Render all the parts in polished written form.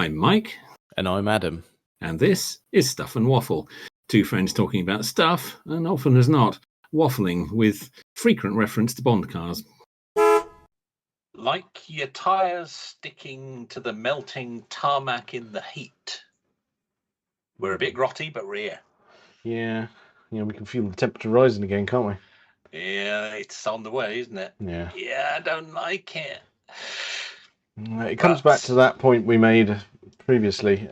I'm Mike. And I'm Adam. And this is Stuff and Waffle. Two friends talking about stuff, and often as not, waffling with frequent reference to Bond cars. Like your tyres sticking to the melting tarmac in the heat. We're a bit grotty, but we're here. Yeah, we can feel the temperature rising again, can't we? Yeah, it's on the way, isn't it? Yeah. Yeah, I don't like it. It comes back to that point we made previously,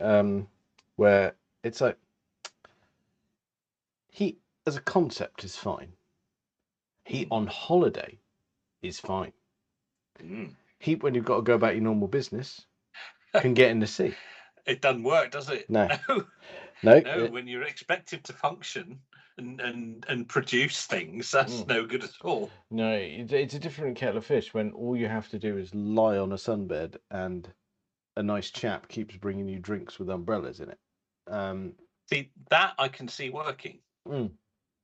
where it's like heat as a concept is fine. Heat on holiday is fine. Heat when you've got to go about your normal business can get in the sea. It doesn't work, does it? No. No, when you're expected to function and produce things, that's no good at all. No, it's a different kettle of fish when all you have to do is lie on a sunbed and a nice chap keeps bringing you drinks with umbrellas in it. See, that I can see working.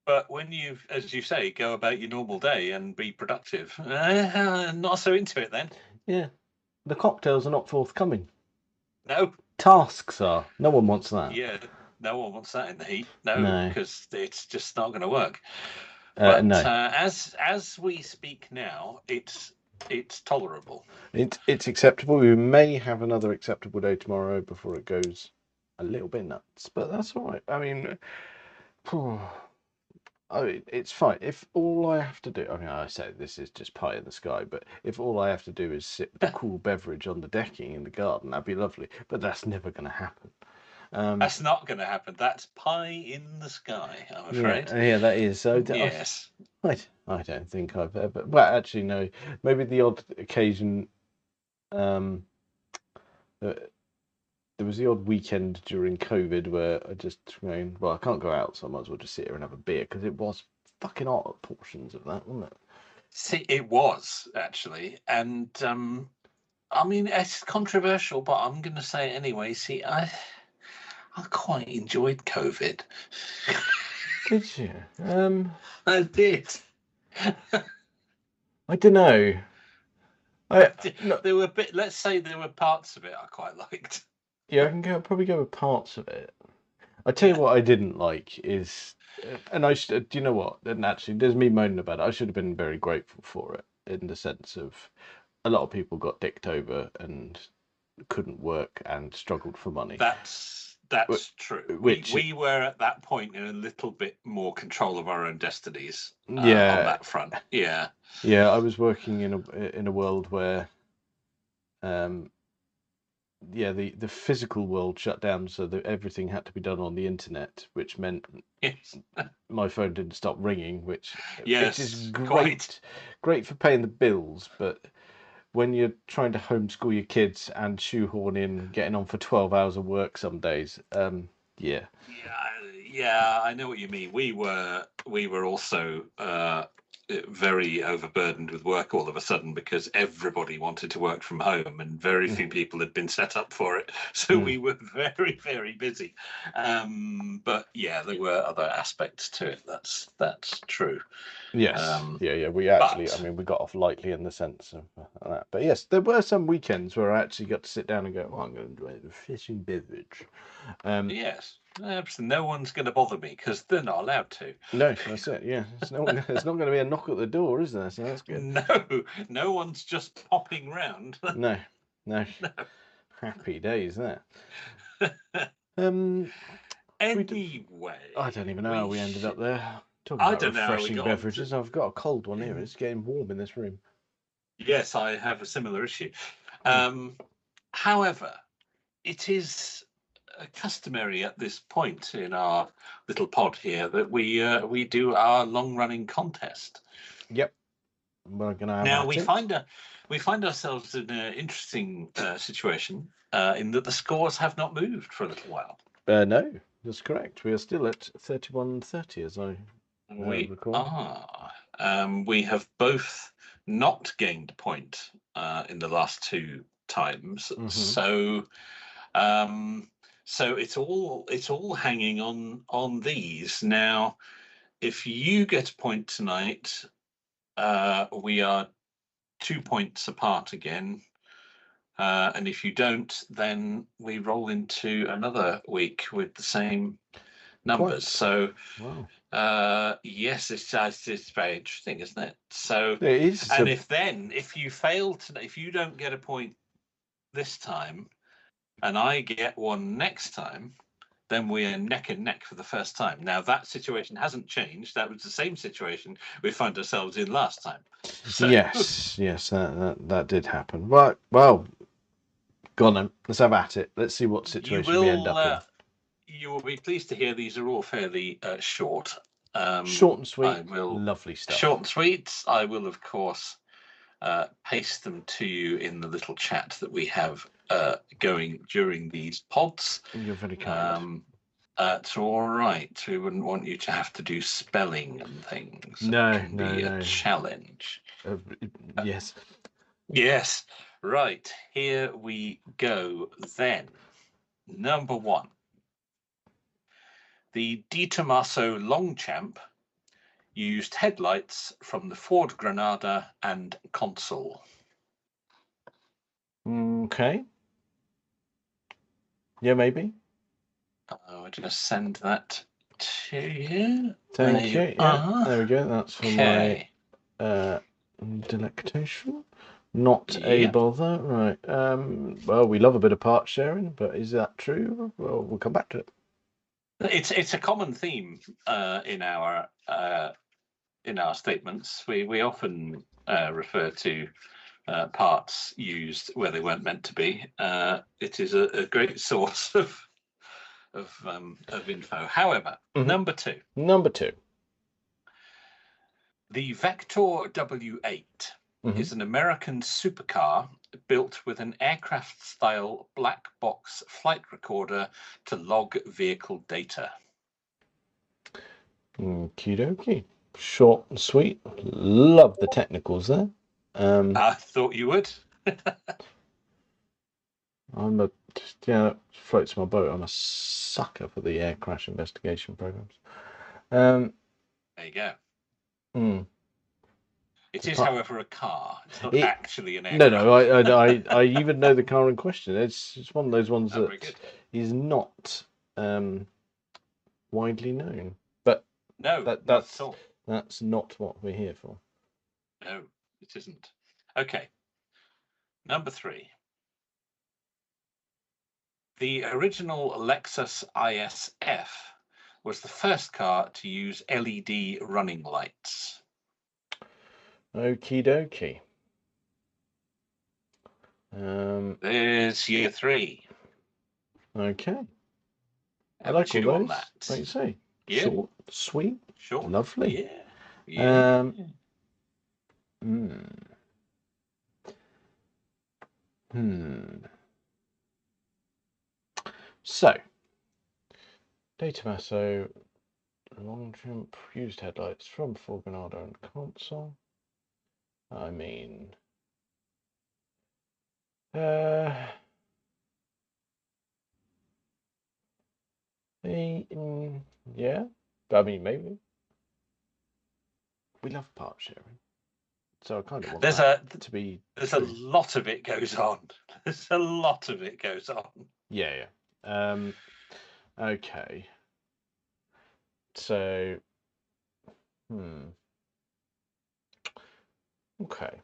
But when you, as you say, go about your normal day and be productive, not so into it then. Yeah. The cocktails are not forthcoming. No. Tasks are. No one wants that. Yeah, no one wants that in the heat. No, because it's just not going to work. No. As we speak now, it's tolerable. It's acceptable. We may have another acceptable day tomorrow before it goes a little bit nuts, but that's all right. I mean, it's fine. If all I have to do, I say this is just pie in the sky, but if all I have to do is sit with a cool beverage on the decking in the garden, that'd be lovely. But that's never going to happen. That's not going to happen. That's pie in the sky, I'm afraid. Yeah, that is. So yes. I don't think I've ever. Well, actually, no. Maybe the odd occasion. There was the odd weekend during COVID where I just, I can't go out, so I might as well just sit here and have a beer because it was fucking hot at portions of that, wasn't it? See, it was actually, and I mean it's controversial, but I'm going to say it anyway. See, I quite enjoyed COVID. Did you? I did. I don't know. There were let's say there were parts of it I quite liked. Yeah, I can probably go with parts of it. I tell you what I didn't like is, and I should, do you know what? And actually, there's me moaning about it. I should have been very grateful for it in the sense of a lot of people got dicked over and couldn't work and struggled for money. That's true. We were at that point in a little bit more control of our own destinies. On that front. Yeah. Yeah, I was working in a world where, the physical world shut down, so that everything had to be done on the internet, which meant my phone didn't stop ringing, which is great for paying the bills, but when you're trying to homeschool your kids and shoehorn in getting on for 12 hours of work some days, Yeah, I know what you mean. We were also very overburdened with work all of a sudden because everybody wanted to work from home and very few people had been set up for it. So we were very, very busy. But yeah, there were other aspects to it. That's true. Yes. We actually, we got off lightly in the sense of that. But yes, there were some weekends where I actually got to sit down and go, I'm going to enjoy the fish and beverage. Yes. No one's going to bother me because they're not allowed to. No, that's it. Yeah, it's not going to be a knock at the door, is there? So that's good. No one's just popping round. No. Happy days there. Anyway, I don't even know how we ended up there. Talking about refreshing beverages. I've got a cold one here. It's getting warm in this room. Yes, I have a similar issue. However, it is customary at this point in our little pod here that we do our long-running contest. Yep. We're gonna have now we find ourselves in an interesting situation in that the scores have not moved for a little while. No, that's correct. We are still at 31-30 as I recall. We have both not gained a point in the last two times, so it's all hanging on these. Now, if you get a point tonight, we are 2 points apart again. And if you don't, then we roll into another week with the same numbers. So, yes, it's very interesting, isn't it? So, it is. And if you fail if you don't get a point this time, and I get one next time, then we are neck and neck for the first time. Now that situation hasn't changed. That was the same situation we found ourselves in last time. So... Yes, that did happen. Right, well, go on then. Let's have at it. Let's see what situation we end up in. You will be pleased to hear these are all fairly short. Short and sweet. Lovely stuff. Short and sweet. I will, of course, paste them to you in the little chat that we have going during these pods. You're very kind. It's all right. We wouldn't want you to have to do spelling and things. No, it can be a challenge. Yes. Yes. Right. Here we go then. Number 1. The DeTomasa Longchamp used headlights from the Ford Granada and Consul. Okay. Yeah, maybe. I'll just send that to you. Thank you. Yeah, there we go. That's for my delectation. Not a bother. Right. Well, we love a bit of part sharing, but is that true? Well, we'll come back to it. It's a common theme in our statements. We often refer to parts used where they weren't meant to be. It is a great source of info. However, number 2. The Vector W8 is an American supercar built with an aircraft-style black box flight recorder to log vehicle data. Okie dokie. Short and sweet. Love the technicals there. I thought you would. Floats my boat. I'm a sucker for the air crash investigation programs. There you go. Mm. It is, however, a car. It's not actually an aircraft. No. I even know the car in question. It's one of those ones that is not widely known. But no, that's not what we're here for. No, it isn't. Okay. Number 3. The original Lexus ISF was the first car to use LED running lights. Okie dokie. There's year 3. Okay. I like all those. Like you say. Yeah. Short, sweet, lovely. Yeah. So, DeTomasa Longchamp used headlights from Ford Granada and Consul. I mean, yeah. I mean, maybe. We love part sharing, so I kind of want to be. There's a lot of it goes on. There's a lot of it goes on. Yeah. Okay. So, okay.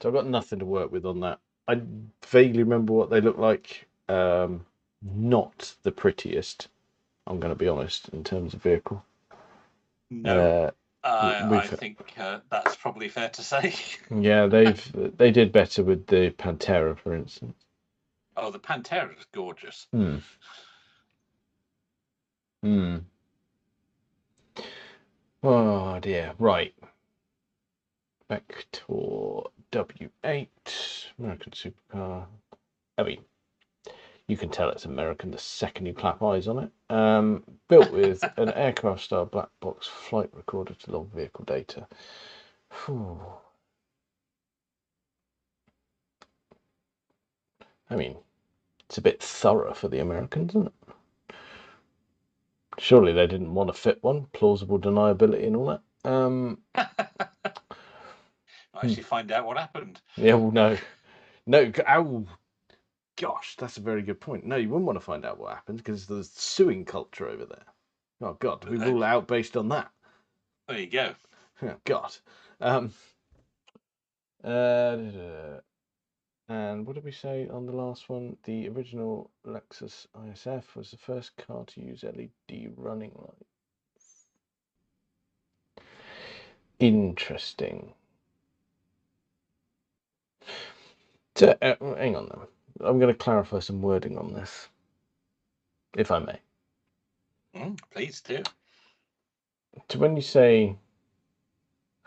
So I've got nothing to work with on that. I vaguely remember what they look like. Not the prettiest, I'm going to be honest, in terms of vehicle. No, I think that's probably fair to say. Yeah, they did better with the Pantera, for instance. Oh, the Pantera is gorgeous. Oh dear. Right. Vector W8, American supercar. I mean, you can tell it's American the second you clap eyes on it. Built with an aircraft-style black box flight recorder to log vehicle data. Whew. I mean, it's a bit thorough for the Americans, isn't it? Surely they didn't want to fit one. Plausible deniability and all that. Actually find out what happened. Yeah, well, no. No, oh, gosh, that's a very good point. No, you wouldn't want to find out what happens because there's suing culture over there. Oh, God, we rule out based on that. There you go. Oh, God. And what did we say on the last one? The original Lexus ISF was the first car to use LED running lights. Interesting. So, hang on then. I'm going to clarify some wording on this, if I may. Please do. So when you say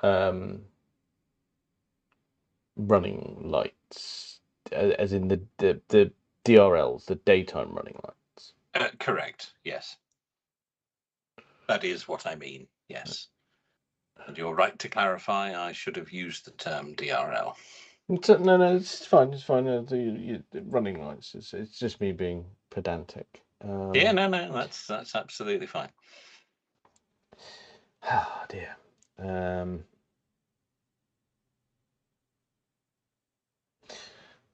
running lights, as in the DRLs, the daytime running lights. Correct. Yes. That is what I mean. Yes. And you're right to clarify. I should have used the term DRL. No, it's fine. It's fine. The running lights. It's just me being pedantic. Yeah, no, that's absolutely fine. Oh dear.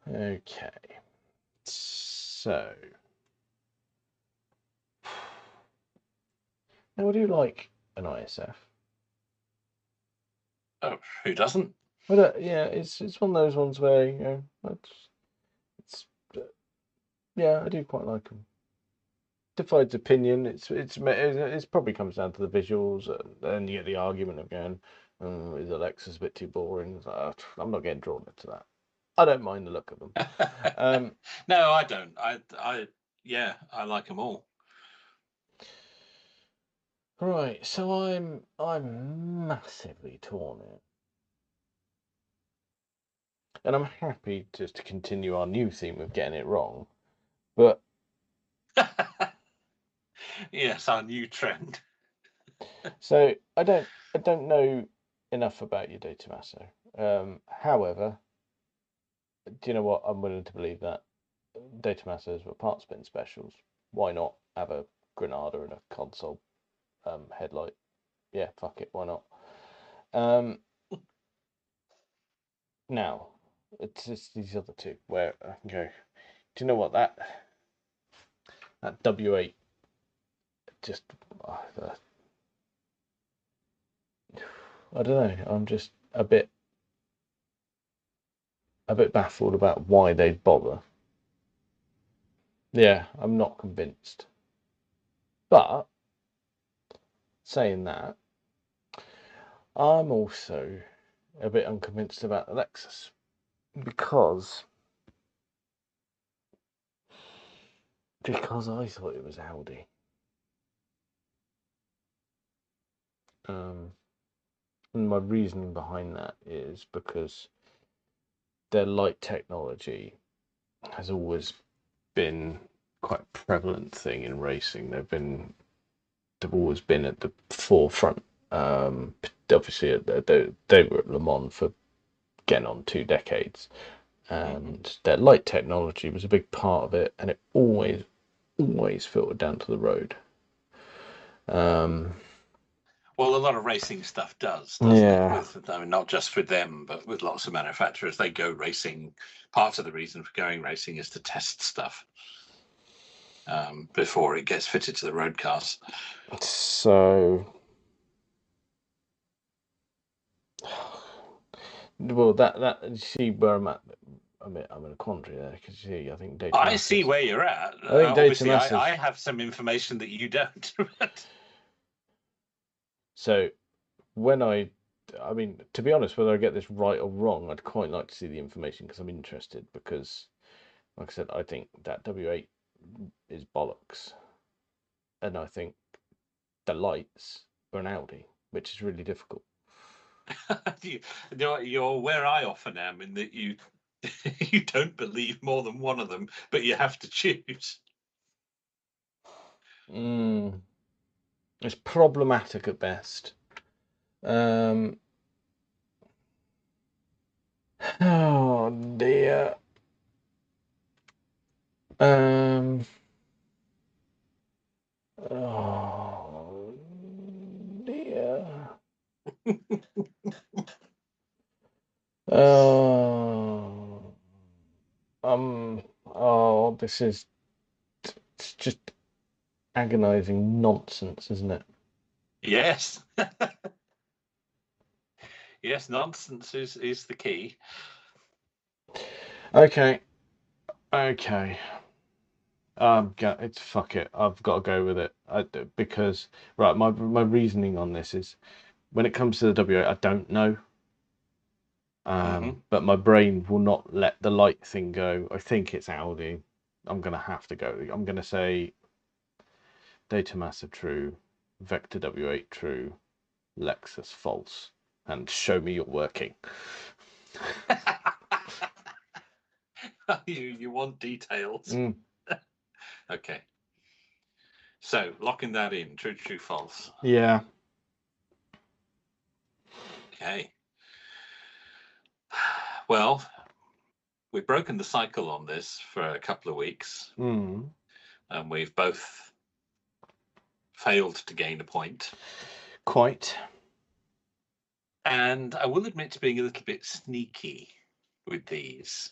Okay. So, now would you like an ISF? Oh, who doesn't? But yeah, it's one of those ones where yeah, I do quite like them. Divides opinion. It's probably comes down to the visuals, and you get the argument of going, "Is the Lexus a bit too boring?" It's like, I'm not getting drawn into that. I don't mind the look of them. No, I don't. I like them all. Right, so I'm massively torn here. And I'm happy just to continue our new theme of getting it wrong. But yes, our new trend. So I don't know enough about your DeTomasa. However, do you know what? I'm willing to believe that DeTomasas were part spin specials. Why not have a Granada and a console headlight? Yeah, fuck it, why not? Now, it's just these other two where I can go, do you know what, that W8 just, I don't know, I'm just a bit baffled about why they'd bother. Yeah, I'm not convinced. But, saying that, I'm also a bit unconvinced about the Lexus because I thought it was Audi. And my reasoning behind that is because their light technology has always been quite a prevalent thing in racing. They've always been at the forefront. Obviously, they were at Le Mans for getting on 2 decades, and their light technology was a big part of it, and it always filtered down to the road. Well, a lot of racing stuff doesn't it? I mean, not just with them, but with lots of manufacturers. They go racing. Part of the reason for going racing is to test stuff before it gets fitted to the road cars. So, well, that see where I'm at. I'm in a quandary there because I think I see where you're at. I think obviously, I have some information that you don't. So, when I mean, to be honest, whether I get this right or wrong, I'd quite like to see the information because I'm interested. Because, like I said, I think that W8 is bollocks, and I think the lights are an Audi, which is really difficult. You're where I often am in that you don't believe more than one of them, but you have to choose. It's problematic at best. Oh dear. Oh dear. Oh. This is it's just agonizing nonsense, isn't it? Yes. Yes, nonsense is the key. Okay. It's fuck it. I've got to go with it. Because right, my reasoning on this is when it comes to the W8, I don't know. But my brain will not let the light thing go. I think it's Audi. I'm gonna have to go. I'm gonna say DeTomasa true, Vector W8 true, Lexus false, and show me you're working. You want details. Okay. So locking that in, true, false. Yeah. Okay. Well, we've broken the cycle on this for a couple of weeks, and we've both failed to gain a point. Quite. And I will admit to being a little bit sneaky with these.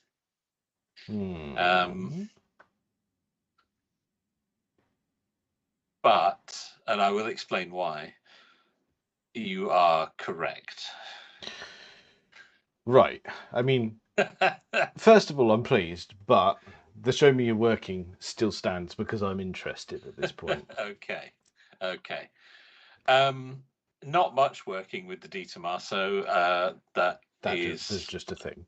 But, and I will explain why, you are correct. Right. I mean, first of all, I'm pleased, but the show me you're working still stands because I'm interested at this point. Okay. Not much working with the DeTomasa. There's just a thing.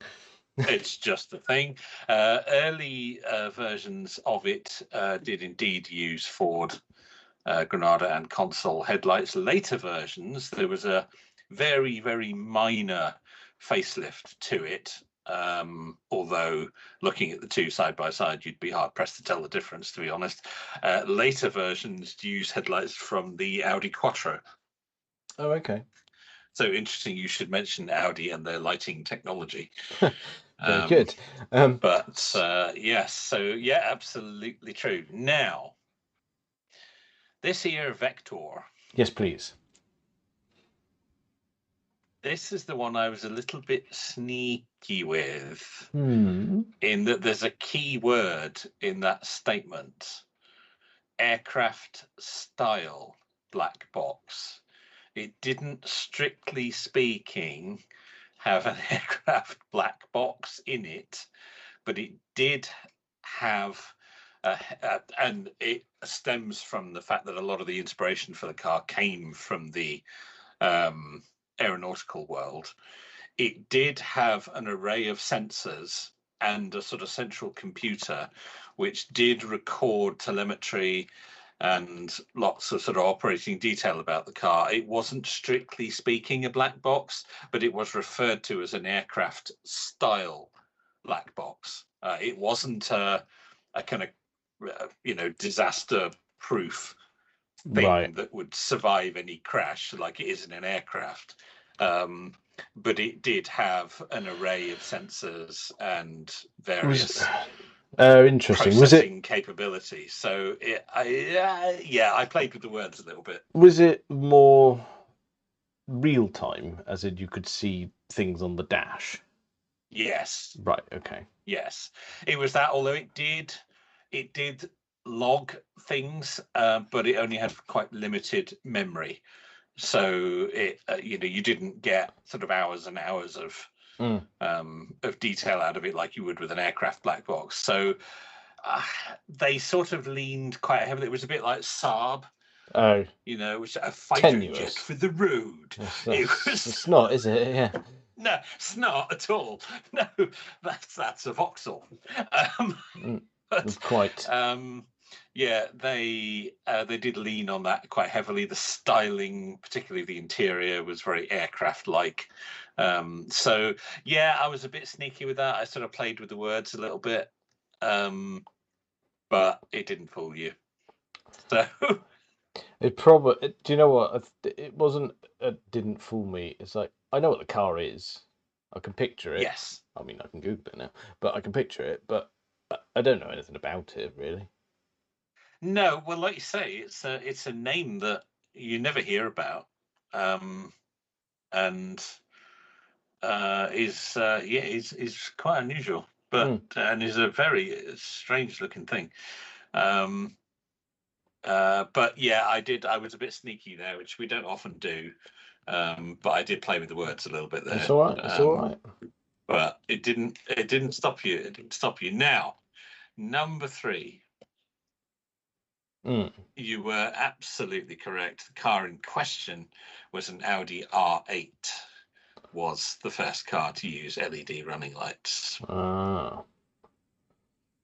It's just a thing. Early versions of it did indeed use Ford Granada and console headlights. Later versions, there was a very, very minor facelift to it. Although looking at the two side by side, you'd be hard pressed to tell the difference, to be honest. Later versions use headlights from the Audi Quattro. Oh, okay. So interesting you should mention Audi and their lighting technology. Very good. Yes, so yeah, absolutely true. Now, this here Vector. Yes, please. This is the one I was a little bit sneaky with, in that there's a key word in that statement. Aircraft style black box. It didn't, strictly speaking, have an aircraft black box in it, but it did have, and it stems from the fact that a lot of the inspiration for the car came from the aeronautical world. It did have an array of sensors and a sort of central computer which did record telemetry and lots of sort of operating detail about the car. It wasn't, strictly speaking, a black box, but it was referred to as an aircraft style black box. It wasn't a kind of disaster proof thing that would survive any crash like it is in an aircraft. But it did have an array of sensors and various interesting. processing capabilities. So I played with the words a little bit. Was it more real time, as in you could see things on the dash? Yes. Right. Okay. Yes, it was that. Although it did log things, but it only had quite limited memory. So it, you didn't get sort of hours and hours of detail out of it like you would with an aircraft black box. So they sort of leaned quite heavily. It was a bit like Saab. Oh, it was a fighter jet for the road. It's not, is it? Yeah. No, it's not at all. No, that's a Vauxhall. But quite. Yeah, they did lean on that quite heavily. The styling, particularly the interior, was very aircraft-like. So yeah, I was a bit sneaky with that. I sort of played with the words a little bit, but it didn't fool you. So it probably. Do you know what? It wasn't. It didn't fool me. It's like I know what the car is. I can picture it. Yes. I mean, I can Google it now, but I can picture it. But I don't know anything about it really. No, well, like you say, it's a name that you never hear about, and is quite unusual. but and is a very strange looking thing. But yeah, I was a bit sneaky there, which we don't often do. But I did play with the words a little bit there. It's all right. It's all right. But it didn't stop you. It didn't stop you. Now, number 3. You were absolutely correct. The car in question was an Audi R8. Was the first car to use LED running lights. Ah.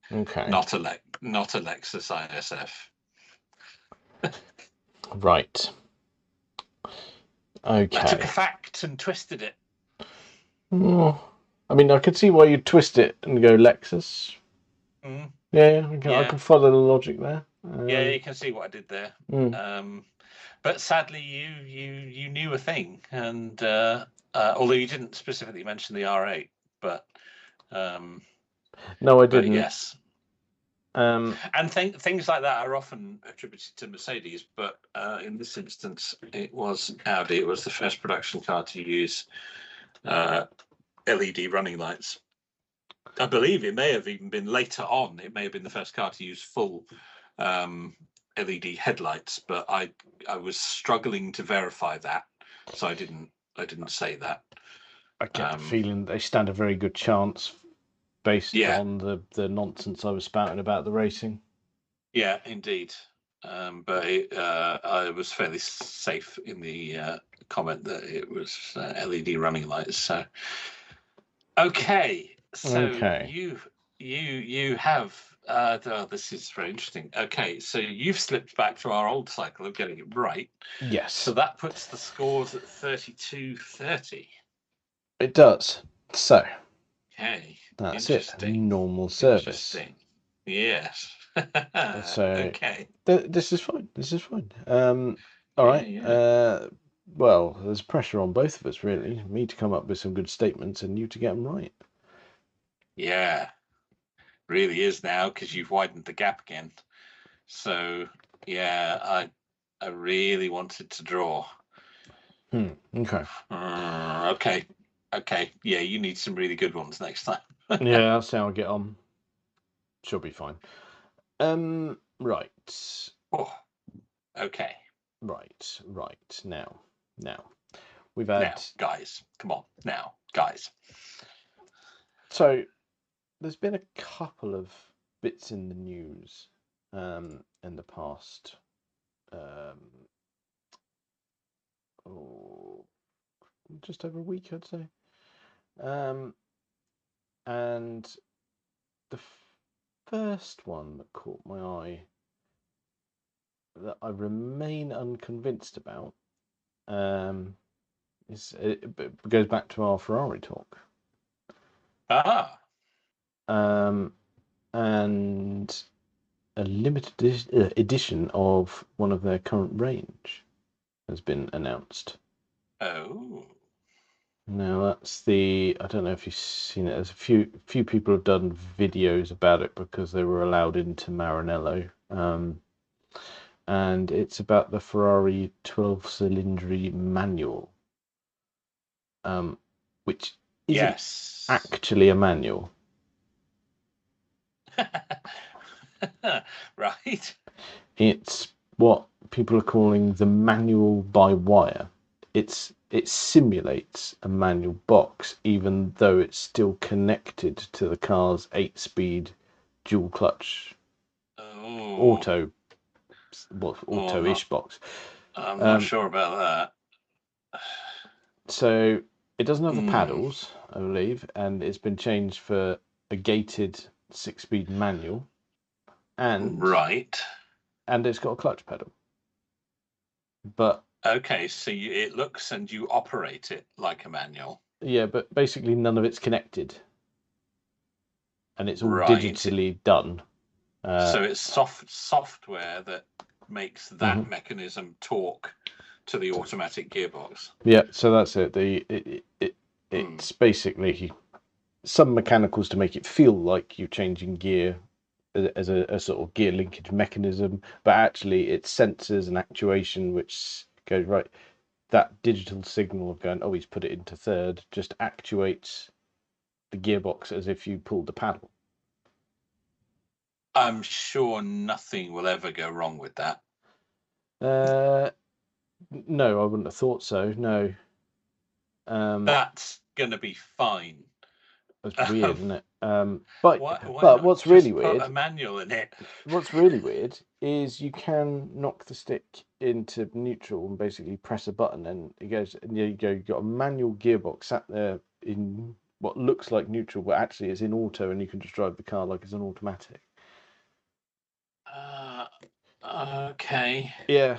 Okay. Not a Lexus ISF. Right. Okay. I took a fact and twisted it. I mean, I could see why you'd twist it and go Lexus. Yeah, I can follow the logic there. Yeah, you can see what I did there. But sadly, you knew a thing, and although you didn't specifically mention the R8, but no, I didn't. But yes. And things like that are often attributed to Mercedes, but in this instance, it was Audi. It was the first production car to use LED running lights. I believe it may have even been later on. It may have been the first car to use full LED headlights, but I was struggling to verify that, so I didn't say that. I get the feeling they stand a very good chance based on the nonsense I was spouting about the racing. Yeah, indeed. But I was fairly safe in the comment that it was LED running lights. So, okay. So you have. This is very interesting. Okay, so you've slipped back to our old cycle of getting it right. Yes. So that puts the scores at 32-30. It does. So. Okay. That's it. Normal service. Yes. So okay. This is fine. All right. Yeah. Well, there's pressure on both of us, really. Me to come up with some good statements and you to get them right. Yeah. Really is now, because you've widened the gap again. So I really wanted to draw. Okay. Okay. Yeah, you need some really good ones next time. Yeah, that's how I get on. She'll be fine. Right. Oh, okay. Right. Now. We've had... Now, guys. Come on. Now, guys. So, there's been a couple of bits in the news in the past just over a week, I'd say. And the first one that caught my eye that I remain unconvinced about it goes back to our Ferrari talk. And a limited edition of one of their current range has been announced. Oh. Now that's I don't know if you've seen it. There's a few people have done videos about it because they were allowed into Maranello. And it's about the Ferrari 12-cylinder manual, which isn't actually a manual. Right. It's what people are calling the manual by wire. It simulates a manual box, even though it's still connected to the car's 8-speed dual clutch auto-ish box. I'm not sure about that. So it doesn't have the paddles, I believe, and it's been changed for a gated 6-speed manual. And it's got a clutch pedal. But okay, so it looks and you operate it like a manual. Yeah, but basically none of it's connected, and it's all digitally done. So it's software that makes that mechanism talk to the automatic gearbox. Yeah, so that's it. It's basically some mechanicals to make it feel like you're changing gear as a sort of gear linkage mechanism, but actually it's sensors and actuation which goes right. That digital signal of going, oh, he's put it into third, just actuates the gearbox as if you pulled the paddle. I'm sure nothing will ever go wrong with that. No, I wouldn't have thought so. No. That's gonna be fine. That's weird, isn't it? But why what's really put weird? A manual in it. What's really weird is you can knock the stick into neutral and basically press a button, and it goes. And you go. You've got a manual gearbox sat there in what looks like neutral, but actually it's in auto, and you can just drive the car like it's an automatic. Okay. Yeah.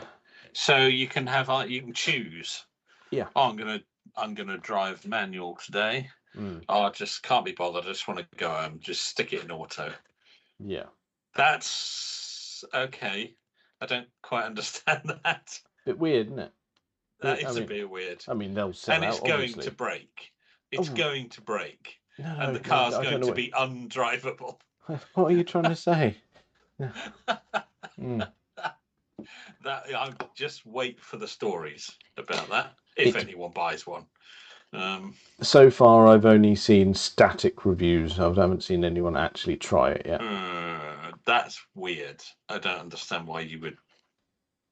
So you can have you can choose. Yeah. Oh, I'm gonna drive manual today. Oh, I just can't be bothered. I just want to go home. Just stick it in auto. Yeah. That's okay. I don't quite understand that. Bit weird, isn't it? That is a bit weird. I mean, they'll sell and out, it's going obviously. to break. It's going to break. No, and the car's going to be undrivable. What are you trying to say? I'll just wait for the stories about that, if anyone buys one. So far, I've only seen static reviews. I haven't seen anyone actually try it yet. That's weird. I don't understand why you would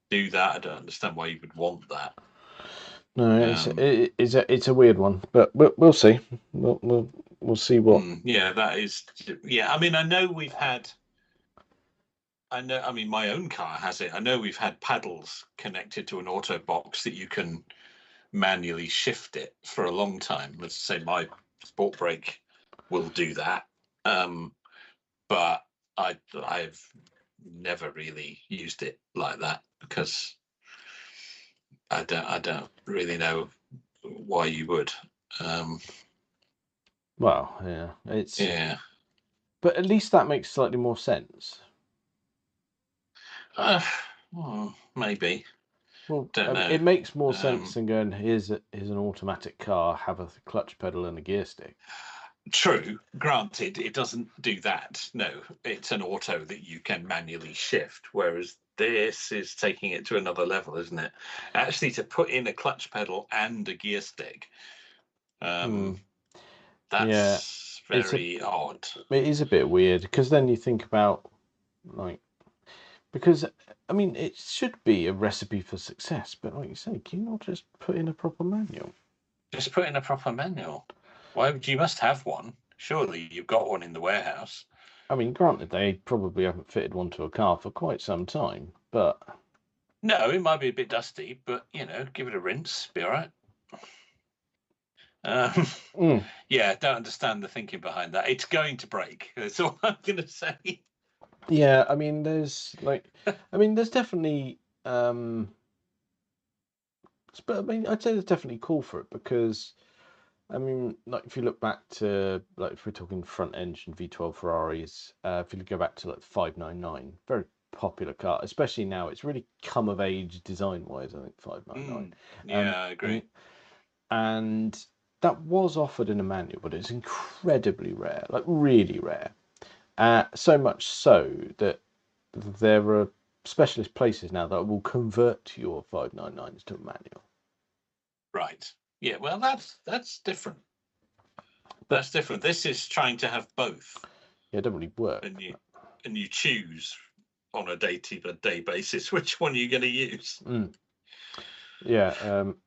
do that. I don't understand why you would want that. No, it's a weird one, but we'll see. We'll see what. Yeah, that is. Yeah, I mean, I know we've had. I mean, my own car has it. I know we've had paddles connected to an auto box that you can manually shift it for a long time. Let's say my sport brake will do that, but I've never really used it like that because I don't really know why you would. Well, yeah, it's but at least that makes slightly more sense. Maybe. Well, it makes more sense than going, here's an automatic car, have a clutch pedal and a gear stick. True. Granted, it doesn't do that. No, it's an auto that you can manually shift, whereas this is taking it to another level, isn't it? Actually, to put in a clutch pedal and a gear stick, that's very odd. It is a bit weird, because then you think about, because, I mean, it should be a recipe for success, but like you say, can you not just put in a proper manual? Just put in a proper manual. Why would you must have one? Surely you've got one in the warehouse. I mean, granted, they probably haven't fitted one to a car for quite some time, but... No, it might be a bit dusty, but, give it a rinse, be all right. Yeah, don't understand the thinking behind that. It's going to break. That's all I'm going to say. Yeah, I mean, there's definitely, but I mean, I'd say there's definitely call for it because, I mean, like if you look back to, like if we're talking front engine V12 Ferraris, if you go back to like 599, very popular car, especially now. It's really come of age design wise, I think 599. Yeah, I agree. And that was offered in a manual, but it's incredibly rare, like really rare. So much so that there are specialist places now that will convert your 599s to a manual. Right. Yeah. Well, that's different. That's different. This is trying to have both. Yeah, it doesn't really work. And you choose on a day-to-day basis which one you're going to use. Yeah.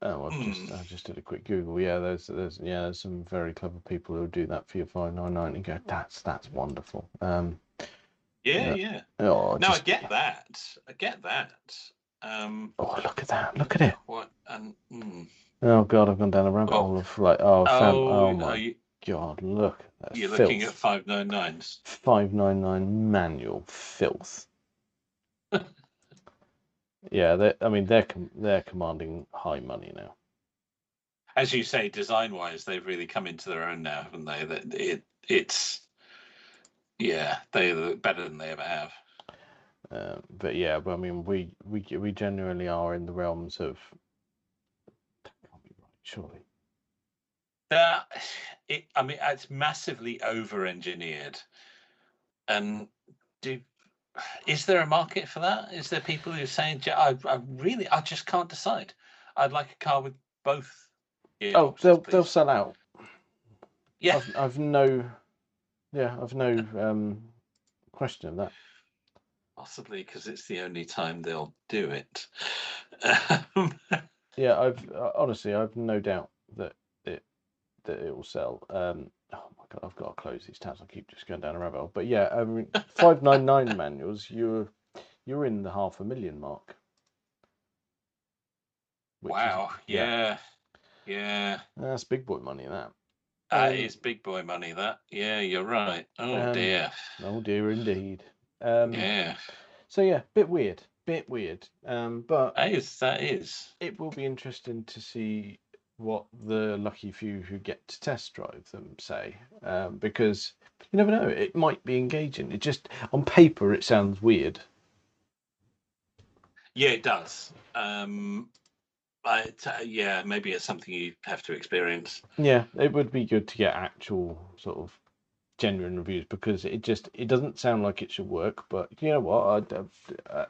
I just did a quick Google. Yeah, there's some very clever people who do that for your 599 and go, that's wonderful. Yeah. Oh, no, I get that. Oh, look at that! Look at it. What? Oh God, I've gone down a rabbit hole of like, my God, look. You're filth. Looking at 599s. 599 manual filth. Yeah, they're commanding high money now. As you say, design-wise, they've really come into their own now, haven't they? They're better than they ever have. But yeah, I mean, we genuinely are in the realms of. That can't be right, surely. It's massively over-engineered, and is there a market for that? Is there people who are saying, I just can't decide. I'd like a car with both. They'll sell out. Yeah, I've no question of that. possibly because it's the only time they'll do it. Yeah, honestly, I've no doubt that it will sell. Oh my god, I've got to close these tabs. I keep just going down a rabbit hole. But yeah, I mean, 599 manuals, you're in the 500,000 mark. Wow. Yeah. That's big boy money. That is big boy money. That. Yeah, you're right. Oh dear. Oh dear, indeed. Yeah. So yeah, bit weird. But that is. It will be interesting to see what the lucky few who get to test drive them say, because you never know, it might be engaging. It just, on paper, it sounds weird. Yeah, it does. Yeah, maybe it's something you have to experience. Yeah, it would be good to get actual sort of genuine reviews, because it doesn't sound like it should work. But you know what, I'm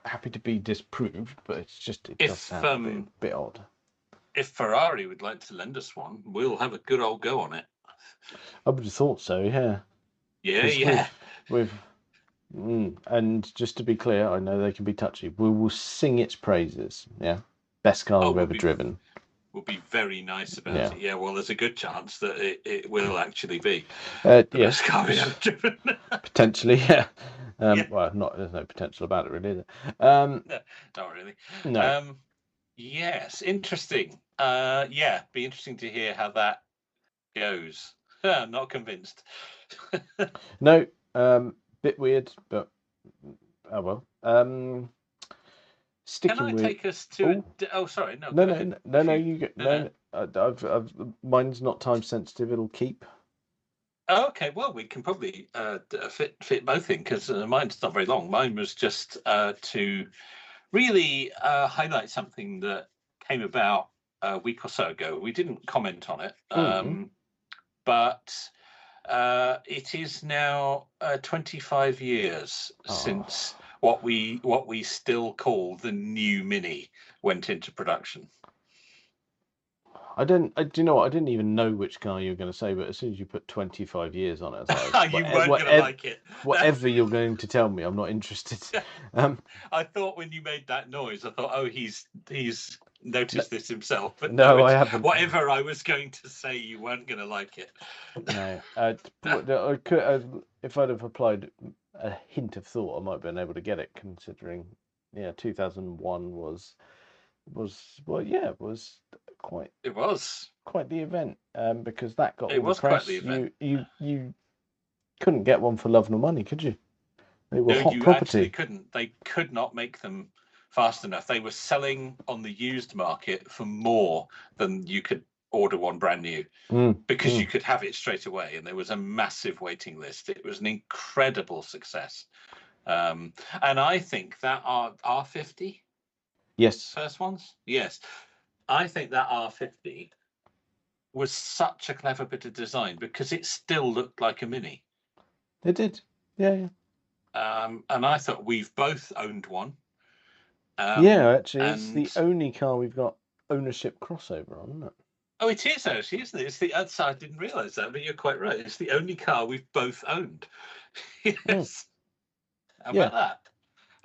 happy to be disproved, but it does sound a bit odd. If Ferrari would like to lend us one, we'll have a good old go on it. I would have thought so, yeah. Yeah. And just to be clear, I know they can be touchy. We will sing its praises. Yeah, best car we've ever driven. We'll be very nice about it. Yeah, well, there's a good chance that it will actually be the best car we've ever driven. Potentially, yeah. Well, there's no potential about it, really, is No, not really. No. Yes, interesting. Yeah, be interesting to hear how that goes. I'm not convinced. No, bit weird, but oh well. Can I take us to? Oh, sorry, no. No. You go. No. Mine's not time sensitive. It'll keep. Oh, okay, well, we can probably fit both in, because mine's not very long. Mine was just to really highlight something that came about a week or so ago. We didn't comment on it, but it is now 25 years since what we still call the new Mini went into production. Do you know what? I didn't even know which car you were going to say, but as soon as you put 25 years on it, I was like, you weren't going to like it. Whatever you're going to tell me, I'm not interested. I thought when you made that noise, I thought, oh, he's noticed this himself. But no, I haven't. Whatever I was going to say, you weren't going to like it. No. I could, if I'd have applied a hint of thought, I might have been able to get it, considering, 2001 was quite. It was quite the event, because that got all the press. Quite the event. You couldn't get one for love nor money, could you? They were hot you property. Actually couldn't. They could not make them fast enough. They were selling on the used market for more than you could order one brand new, because you could have it straight away, and there was a massive waiting list. It was an incredible success, and I think that R50, yes, first ones, yes, I think that R50 was such a clever bit of design, because it still looked like a Mini. It did, yeah. And I thought, we've both owned one. Actually, it's the only car we've got ownership crossover on, isn't it? Oh, it is actually, isn't it? It's the other side. I didn't realise that, but you're quite right. It's the only car we've both owned. Yes. How about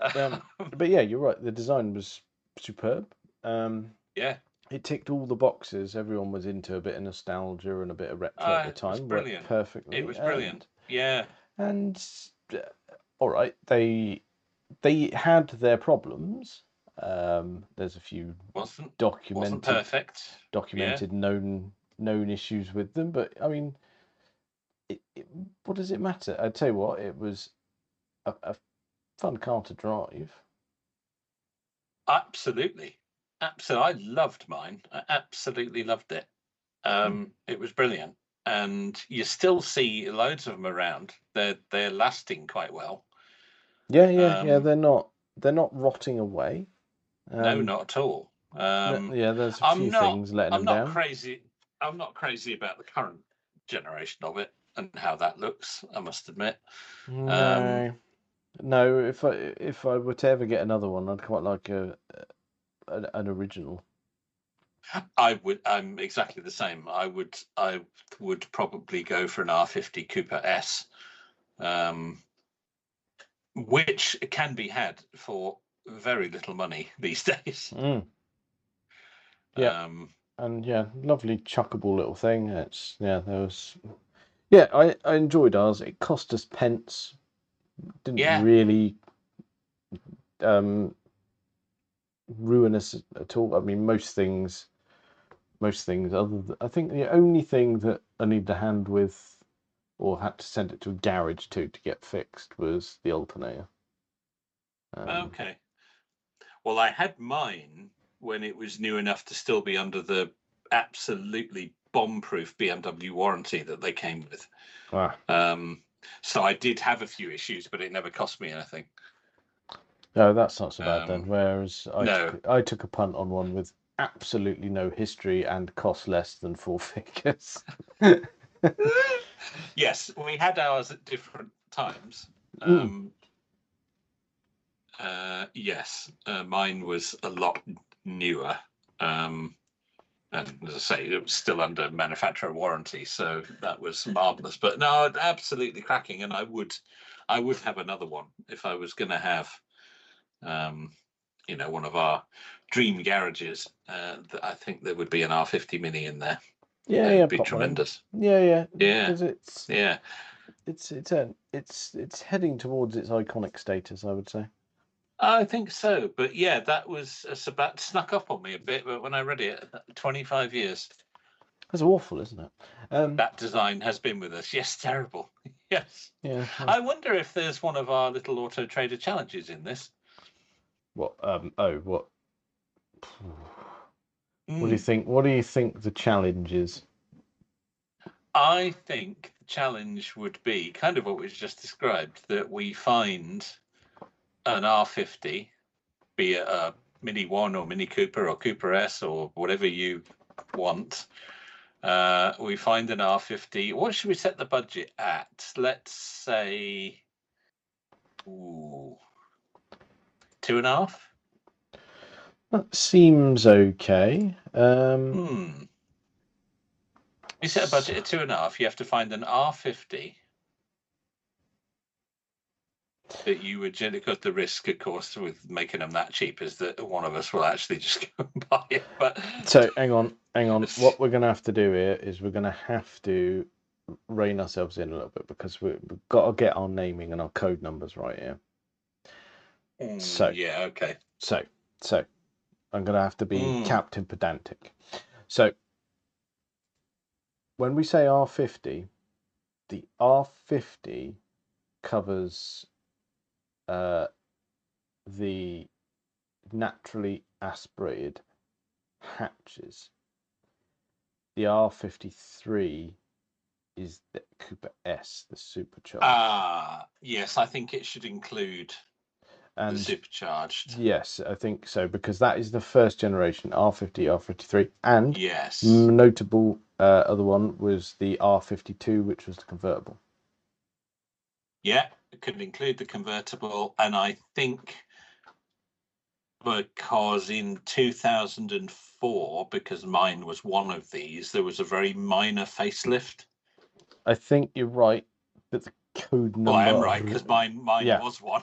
that? But yeah, you're right. The design was superb. Yeah. It ticked all the boxes. Everyone was into a bit of nostalgia and a bit of retro at the time. It was brilliant. Perfectly. It was brilliant. Yeah. And all right, they had their problems. There's a few wasn't perfect. Documented, known issues with them, but I mean, what does it matter? I tell you what, it was a fun car to drive. Absolutely. I loved mine. I absolutely loved it. It was brilliant, and you still see loads of them around. They're lasting quite well. Yeah. They're not rotting away. No, not at all. There's a few things letting them down. I'm not crazy about the current generation of it and how that looks, I must admit. No, if I were to ever get another one, I'd quite like an original. I'm exactly the same. I would probably go for an R50 Cooper S, which can be had for very little money these days. Yeah. And lovely chuckable little thing. I enjoyed ours. It cost us pence. Didn't really ruin us at all. I mean, most things other than, I think the only thing that I needed a hand with or had to send it to a garage to get fixed was the alternator. Okay. Well, I had mine when it was new enough to still be under the absolutely bomb-proof BMW warranty that they came with. So I did have a few issues, but it never cost me anything. No, that's not so bad then. Whereas I took a punt on one with absolutely no history and cost less than 4 figures. Yes, we had ours at different times. Yes, mine was a lot newer. And as I say, it was still under manufacturer warranty, so that was marvelous. But no, absolutely cracking. And I would have another one if I was going to have, one of our dream garages. I think there would be an R50 Mini in there. Yeah, it'd be tremendous. Yeah. Because it's heading towards its iconic status, I would say. I think so, but yeah, that was about snuck up on me a bit. But when I read it, 25 years. That's awful, isn't it? That design has been with us. Yes, terrible. Yes. Yeah. I wonder if there's one of our little Auto Trader challenges in this. What? What? What do you think? What do you think the challenge is? I think the challenge would be kind of what was just described, that we find an R50, be it a Mini 1 or Mini Cooper or Cooper S or whatever you want. We find an R50. What should we set the budget at? Let's say 2.5. That seems okay. You set a budget at 2.5. You have to find an R50 that you would generally, because the risk, of course, with making them that cheap is that one of us will actually just go and buy it. But so hang on. What we're going to have to do here is we're going to have to rein ourselves in a little bit because we've got to get our naming and our code numbers right here. So yeah, okay. So I'm going to have to be Captain Pedantic. So when we say R50, the R50 covers the naturally aspirated hatches. The R53 is the Cooper S, the supercharged. Yes, I think it should include the supercharged. Yes, I think so, because that is the first generation, R50, R53, and yes, notable other one was the R52, which was the convertible. Yeah, it could include the convertible, and I think because in 2004, because mine was one of these, there was a very minor facelift. I think you're right, but the code number... Well, I am right, because mine was one.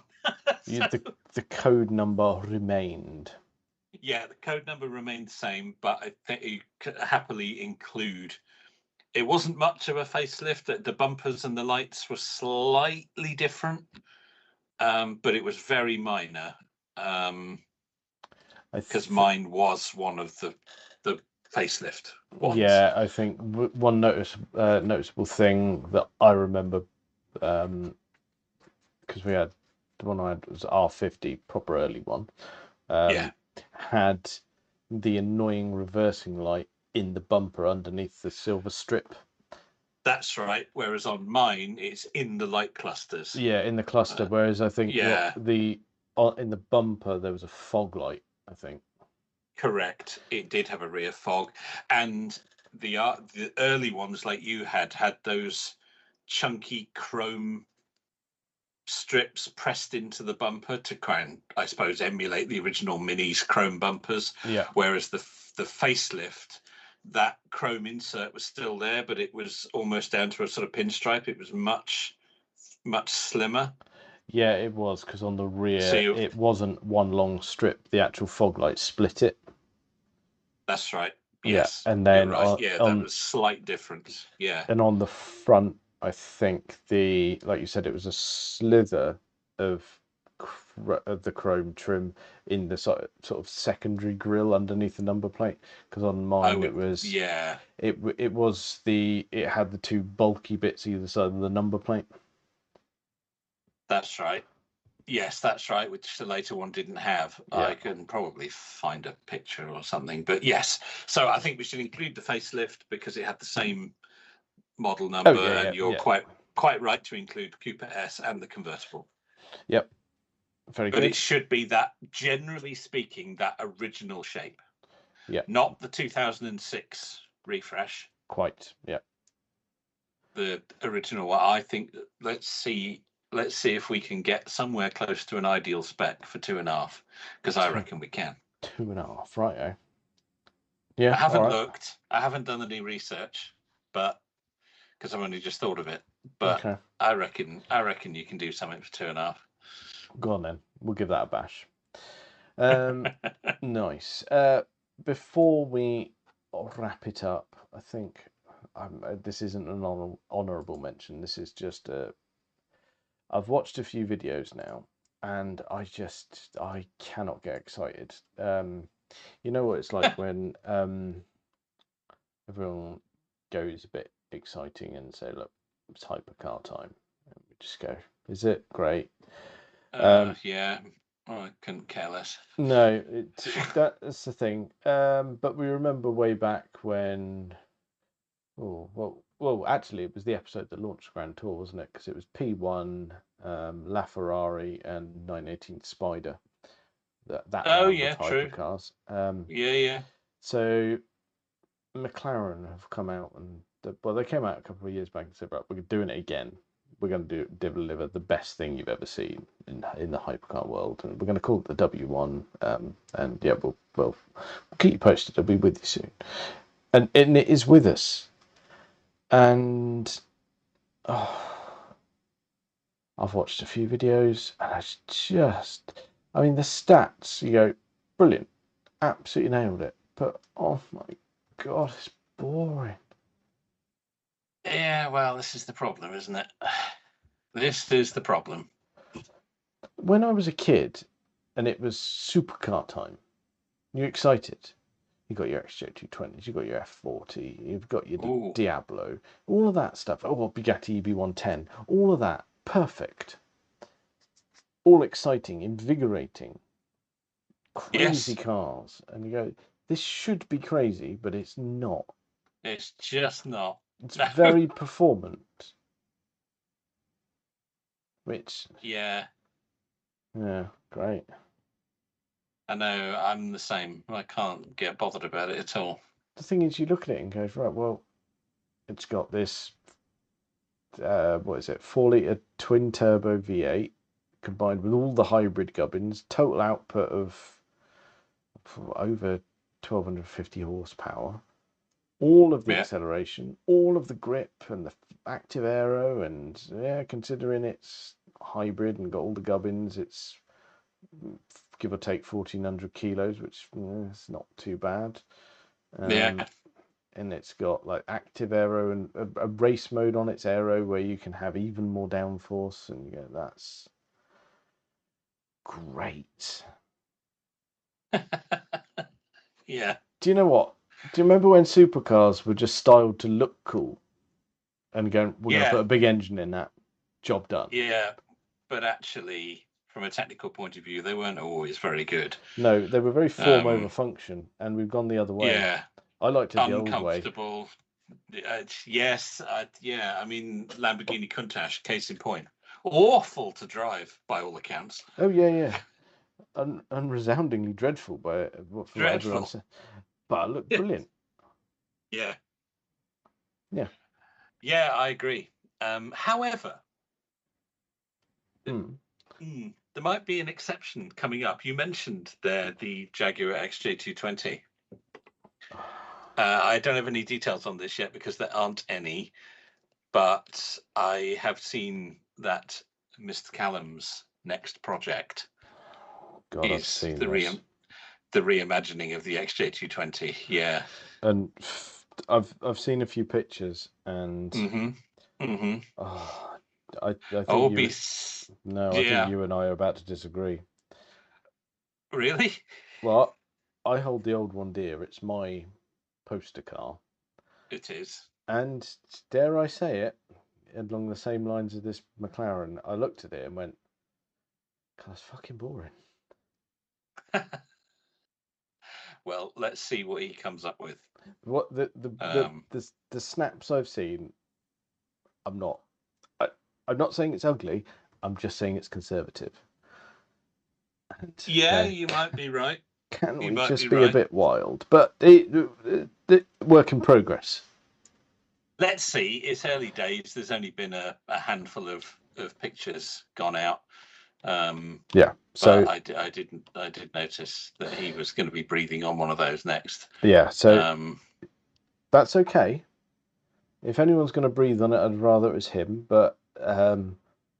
The code number remained. Yeah, the code number remained the same, but I think you could happily include... It wasn't much of a facelift. The bumpers and the lights were slightly different, but it was very minor. Because mine was one of the facelift ones. Yeah, I think one noticeable thing that I remember, because we had the one I had was R50, proper early one. Had the annoying reversing light in the bumper underneath the silver strip. That's right. Whereas on mine, it's in the light clusters. Yeah, in the cluster. Whereas I think in the bumper there was a fog light, I think. Correct. It did have a rear fog, and the early ones like you had those chunky chrome strips pressed into the bumper to try and, I suppose, emulate the original Mini's chrome bumpers. Yeah. Whereas the the facelift, that chrome insert was still there, but it was almost down to a sort of pinstripe. It was much slimmer. Yeah, it was, because on the rear it wasn't one long strip. The actual fog light split it. That's right. Yes. Yeah, and then right. That was slight difference. Yeah. And on the front, I think like you said, it was a slither of the chrome trim in the sort of secondary grille underneath the number plate. Because on mine it was it had the two bulky bits either side of the number plate. That's right. Yes, that's right, which the later one didn't have. Yeah. I can probably find a picture or something. But yes, so I think we should include the facelift because it had the same model number, and you're quite right to include Coupe S and the convertible. Yep. Very good. But it should be that, generally speaking, that original shape. Yeah. Not the 2006 refresh. Quite, yeah. The original one. I think, let's see if we can get somewhere close to an ideal spec for 2.5, because I reckon we can. 2.5, right? Yeah. I haven't looked. I haven't done any research, but because I've only just thought of it. But okay. I reckon you can do something for 2.5. Go on then. We'll give that a bash. Nice. Before we wrap it up, I think this isn't an honourable mention. This is just I've watched a few videos now, and I cannot get excited. You know what it's like when everyone goes a bit exciting and say, "Look, it's hypercar time." And we just go, "Is it great?" Yeah, I couldn't care less. No, that's the thing. But we remember way back when. Well, actually, it was the episode that launched Grand Tour, wasn't it? Because it was P1, La Ferrari, and 918 Spider. That hypercars. Yeah. So McLaren have come out and they came out a couple of years back and said, right, we're doing it again. We're going to deliver the best thing you've ever seen in the hypercar world, and we're going to call it the W1. And yeah, we'll keep you posted. I'll be with you soon, and it is with us. And I've watched a few videos, and I mean, the stats, you go, brilliant, absolutely nailed it. But oh my God, it's boring. Yeah, well, this is the problem, isn't it? This is the problem. When I was a kid and it was supercar time, you're excited. You've got your XJ220s, you've got your F40, you've got your Diablo, all of that stuff. Oh, Bugatti EB110, all of that. Perfect. All exciting, invigorating, crazy cars. And you go, this should be crazy, but it's not. It's just not. It's very performant. Which... Yeah, great. I know, I'm the same. I can't get bothered about it at all. The thing is, you look at it and go, right, well, it's got this, 4-litre twin-turbo V8 combined with all the hybrid gubbins, total output of over 1,250 horsepower, all of the acceleration, all of the grip and the active aero, and considering it's hybrid and got all the gubbins, it's give or take 1,400 kilos, which is not too bad. And it's got like active aero and a race mode on its aero where you can have even more downforce, and you go, that's great. Yeah. Do you know what? Do you remember when supercars were just styled to look cool and going, we're going to put a big engine in that, job done? Yeah, but actually, from a technical point of view, they weren't always very good. No, they were very form over function, and we've gone the other way. Yeah. I liked it the old way. Uncomfortable. Yes. I mean, Lamborghini Countach, case in point. Awful to drive, by all accounts. Oh, yeah. Unresoundingly dreadful by what everyone said. But look, brilliant. Yeah. Yeah. Yeah, I agree. However, there might be an exception coming up. You mentioned there the Jaguar XJ220. I don't have any details on this yet because there aren't any, but I have seen that Mr. Callum's next project is the reimagining of the XJ220. Yeah, and I've seen a few pictures, and I think I think you and I are about to disagree. Really? Well, I hold the old one dear. It's my poster car. It is. And dare I say it, along the same lines of this McLaren, I looked at it and went, God, that's fucking boring. Well, let's see what he comes up with. What the snaps I've seen, I'm not saying it's ugly. I'm just saying it's conservative. And, you might be right. Can we just be a bit wild? But the work in progress. Let's see. It's early days. There's only been a handful of pictures gone out. So I did notice that he was going to be breathing on one of those next. Yeah. So that's okay. If anyone's going to breathe on it, I'd rather it was him. But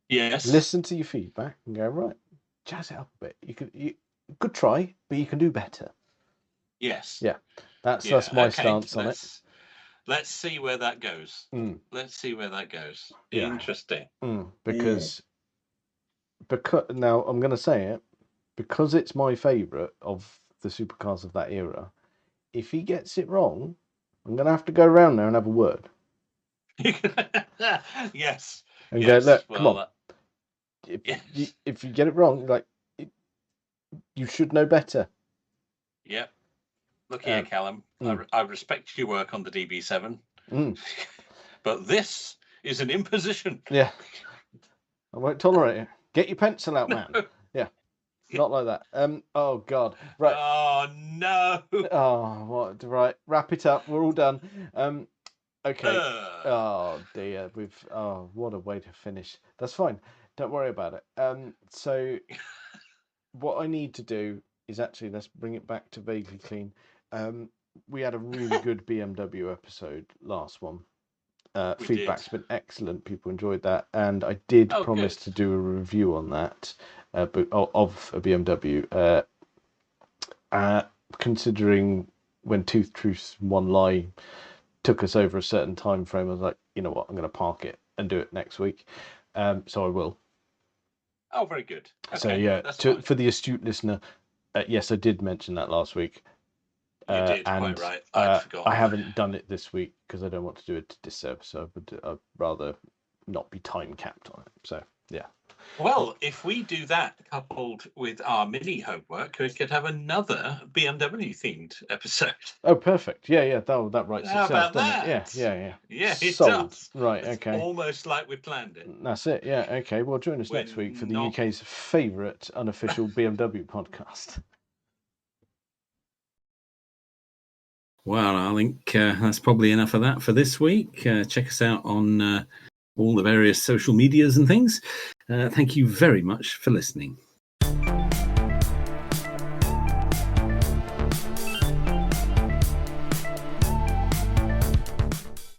yes, listen to your feedback and go right. Jazz it up a bit. You could try, but you can do better. Yes. Yeah. That's my stance on it. Let's see where that goes. Let's see where that goes. Yeah. Interesting. Because now I'm going to say it, because it's my favourite of the supercars of that era. If he gets it wrong, I'm going to have to go around there and have a word. Yes. And go, look, come on. If you get it wrong, you should know better. Yep. Look here, Callum. I respect your work on the DB7, but this is an imposition. Yeah. I won't tolerate it. Get your pencil out, man. Yeah. Not like that. Oh God. Right. Oh no. Oh, what? Right. Wrap it up. We're all done. Okay. Oh dear. What a way to finish. That's fine. Don't worry about it. So what I need to do is actually, let's bring it back to Vaguely Clean. We had a really good BMW episode, last one. Feedback's been excellent. People enjoyed that, and I did promise to do a review on that of a BMW. Considering when Tooth Truth One Lie took us over a certain time frame, I was like, you know what, I'm going to park it and do it next week. So I will. Oh, very good. Okay, so yeah, for the astute listener, yes, I did mention that last week. You did, quite right. I forgot. I haven't done it this week because I don't want to do it to disservice. So I'd rather not be time capped on it. So yeah. Well, if we do that coupled with our mini homework, we could have another BMW themed episode. Oh, perfect. Yeah. That writes itself. How about that? Yeah, it Sold. does. Right. It's okay. almost like we planned it. That's it. Yeah. Okay. Well, join us next week for the UK's favourite unofficial BMW podcast. Well, I think that's probably enough of that for this week. Check us out on all the various social medias and things. Thank you very much for listening.